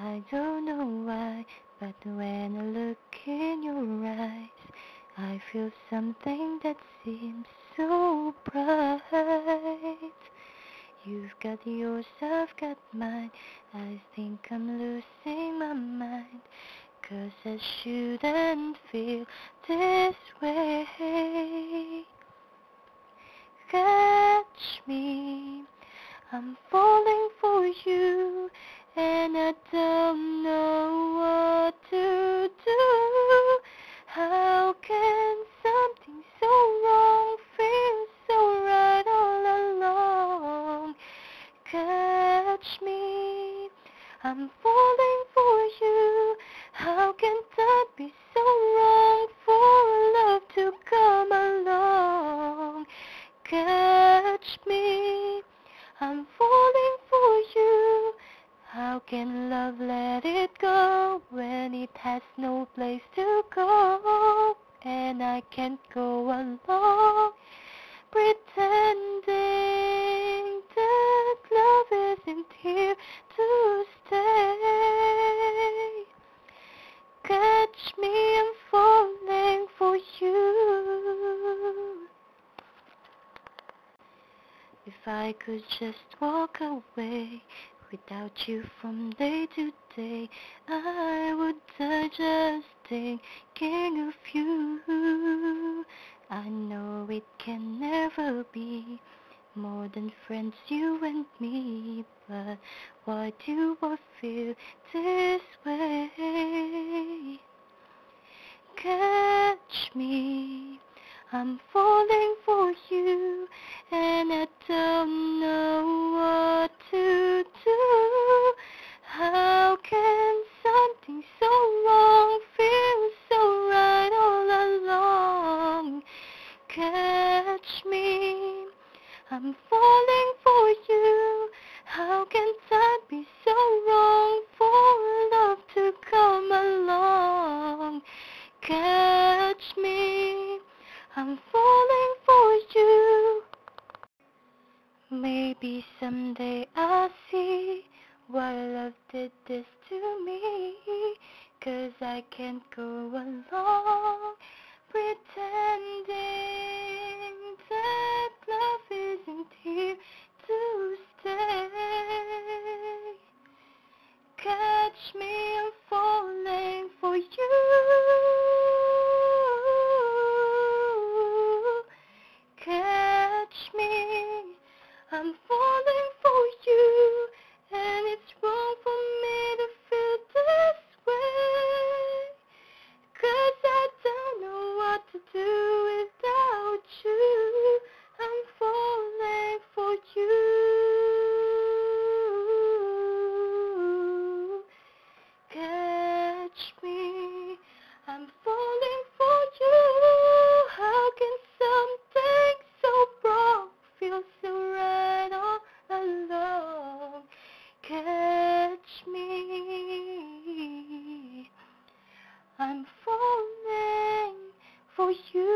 I don't know why, but when I look in your eyes, I feel something that seems so bright. You've got yours, I've got mine. I think I'm losing my mind, 'cause I shouldn't feel this way. Catch me, I'm falling for you, and I don't know what to do. How can something so wrong feel so right all along? Catch me, I'm falling for you. How can that be so wrong for love to come along? Catch me, I'm falling for you. How can love let it go when it has no place to go? And I can't go along pretending that love isn't here to stay. Catch me, I'm falling for you. If I could just walk away without you from day to day, I would die just thinking of you. I know it can never be more than friends, you and me, but why do I feel this way? Catch me, I'm falling for you, and I don't know what to do. How can something so wrong feel so right all along? Catch me, I'm falling for you. How can that be so wrong for love to come along? Catch me, I'm falling for you. Maybe someday I'll see why love did this to me, 'cause I can't go along pretending that love isn't here to stay. Catch me, I'm falling for you. Catch me, I'm falling for you, and it's wrong for me to feel this way, 'cause I don't know what to do without you. I'm falling for you. Catch me, I'm falling for you. How can something so wrong feel so right all along? Catch me, I'm falling for you.